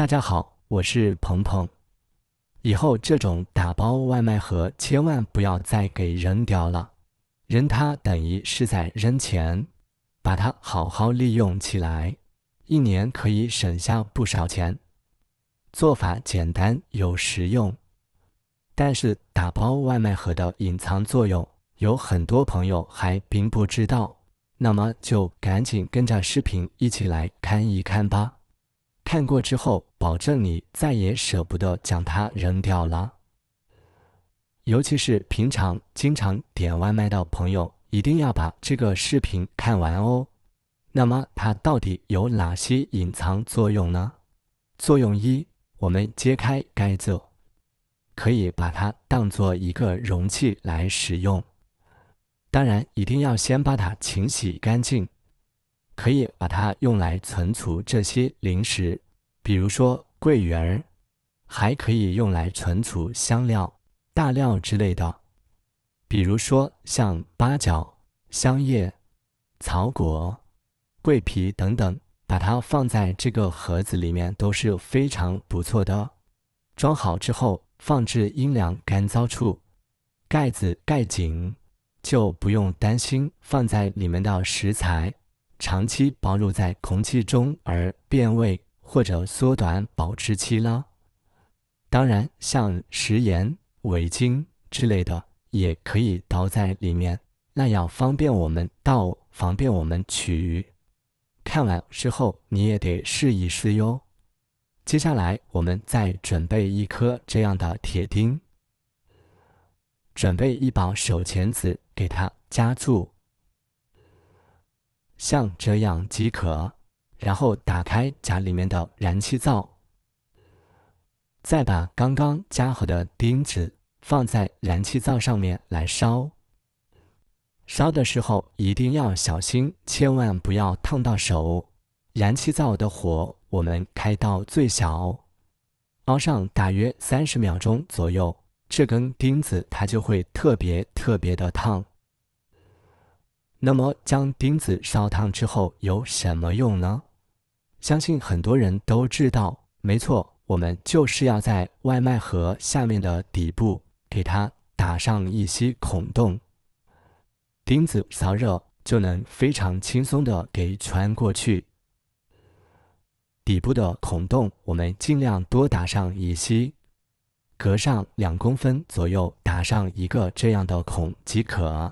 大家好，我是鹏鹏。以后这种打包外卖盒千万不要再给扔掉了，扔它等于是在扔钱，把它好好利用起来，一年可以省下不少钱。做法简单又实用，但是打包外卖盒的隐藏作用，有很多朋友还并不知道，那么就赶紧跟着视频一起来看一看吧。看过之后，保证你再也舍不得将它扔掉了。尤其是平常经常点外卖的朋友，一定要把这个视频看完哦。那么它到底有哪些隐藏作用呢？作用一，我们揭开盖子，可以把它当做一个容器来使用。当然，一定要先把它清洗干净。可以把它用来存储这些零食，比如说桂圆，还可以用来存储香料、大料之类的，比如说像八角、香叶、草果、桂皮等等，把它放在这个盒子里面都是非常不错的。装好之后，放置阴凉干燥处，盖子盖紧，就不用担心放在里面的食材长期暴露在空气中而变味或者缩短保质期了。当然，像食盐、味精之类的也可以倒在里面，那要方便我们倒，方便我们取。看完之后你也得试一试哟。接下来我们再准备一颗这样的铁钉，准备一包手钳子给它夹住，像这样即可。然后打开家里面的燃气灶，再把刚刚夹好的钉子放在燃气灶上面来烧。烧的时候一定要小心，千万不要烫到手。燃气灶的火我们开到最小，熬上大约30秒钟左右，这根钉子它就会特别的烫。那么将钉子烧烫之后有什么用呢？相信很多人都知道，没错，我们就是要在外卖盒下面的底部给它打上一些孔洞，钉子烧热就能非常轻松的给穿过去。底部的孔洞我们尽量多打上一些，隔上2公分左右打上一个这样的孔即可。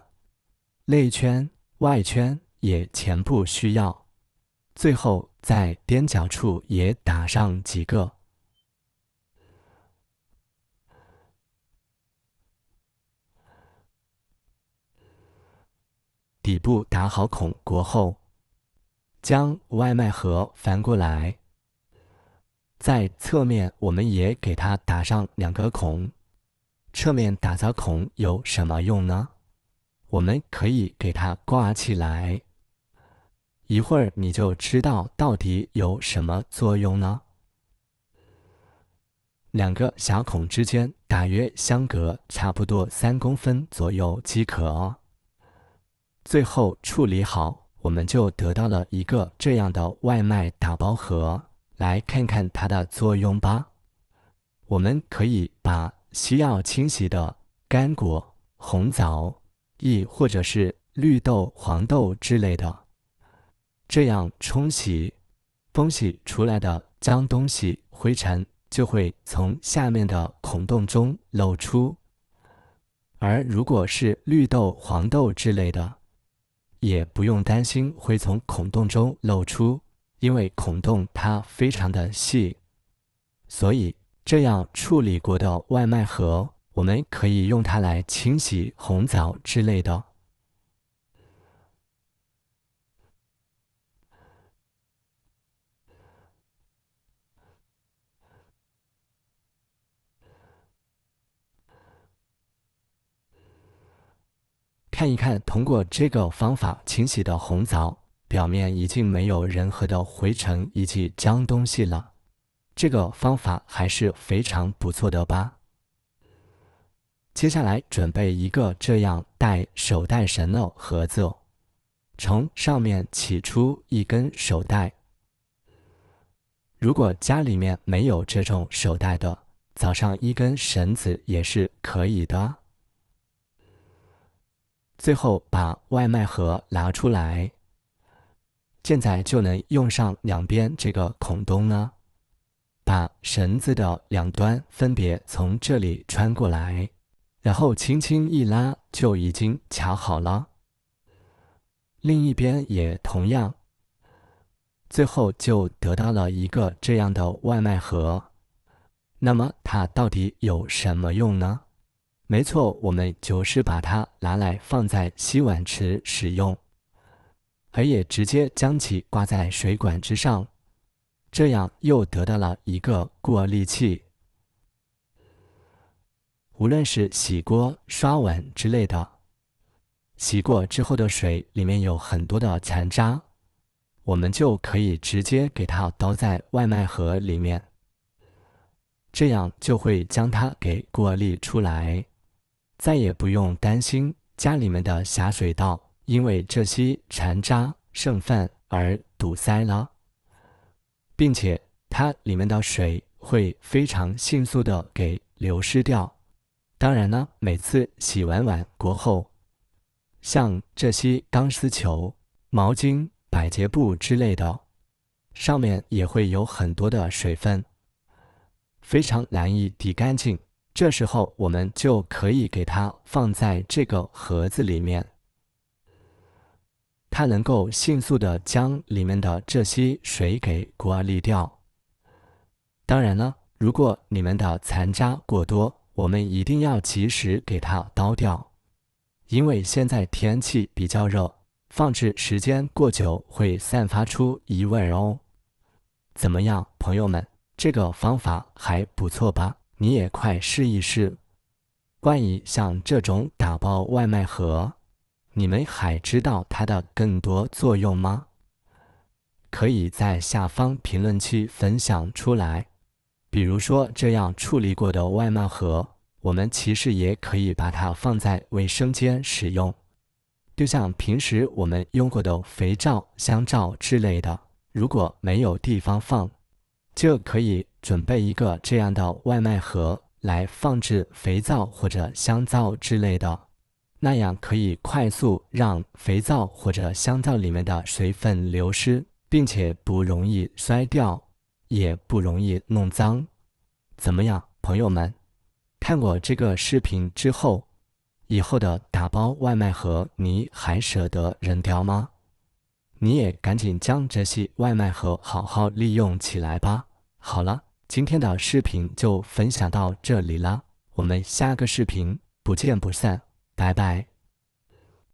内圈、外圈也全部需要，最后在边角处也打上几个。底部打好孔过后，将外卖盒翻过来，在侧面我们也给它打上2个孔。侧面打造孔有什么用呢？我们可以给它挂起来，一会儿你就知道到底有什么作用呢。2个小孔之间大约相隔差不多3公分左右即可。最后处理好，我们就得到了一个这样的外卖打包盒。来看看它的作用吧。我们可以把需要清洗的干果、红枣，亦或者是绿豆、黄豆之类的，这样冲洗、冲洗出来的脏东西、灰尘就会从下面的孔洞中漏出。而如果是绿豆、黄豆之类的，也不用担心会从孔洞中漏出，因为孔洞它非常的细，所以这样处理过的外卖盒，我们可以用它来清洗红枣之类的。看一看，通过这个方法清洗的红枣，表面已经没有任何的灰尘以及脏东西了。这个方法还是非常不错的吧。接下来准备一个这样带手带绳的盒子，从上面起出一根手带，如果家里面没有这种手袋的，早上一根绳子也是可以的。最后把外卖盒拿出来，现在就能用上两边这个孔洞呢，把绳子的两端分别从这里穿过来，然后轻轻一拉就已经卡好了。另一边也同样，最后就得到了一个这样的外卖盒。那么它到底有什么用呢？没错，我们就是把它拿来放在洗碗池使用，而也直接将其挂在水管之上，这样又得到了一个过滤器。无论是洗锅、刷碗之类的，洗过之后的水里面有很多的残渣，我们就可以直接给它倒在外卖盒里面，这样就会将它给过滤出来。再也不用担心家里面的下水道因为这些残渣剩饭而堵塞了，并且它里面的水会非常迅速的给流失掉。当然呢，每次洗完碗过后，像这些钢丝球、毛巾、百洁布之类的，上面也会有很多的水分，非常难以滴干净。这时候我们就可以给它放在这个盒子里面，它能够迅速的将里面的这些水给过滤掉。当然了，如果你们的残渣过多，我们一定要及时给它倒掉，因为现在天气比较热，放置时间过久会散发出异味哦。怎么样，朋友们，这个方法还不错吧？你也快试一试。关于像这种打包外卖盒，你们还知道它的更多作用吗？可以在下方评论区分享出来。比如说这样处理过的外卖盒，我们其实也可以把它放在卫生间使用，就像平时我们用过的肥皂、香皂之类的，如果没有地方放，就可以准备一个这样的外卖盒来放置肥皂或者香皂之类的，那样可以快速让肥皂或者香皂里面的水分流失，并且不容易摔掉，也不容易弄脏。怎么样，朋友们？看过这个视频之后，以后的打包外卖盒你还舍得扔掉吗？你也赶紧将这些外卖盒好好利用起来吧。好了，今天的视频就分享到这里了，我们下个视频不见不散，拜拜。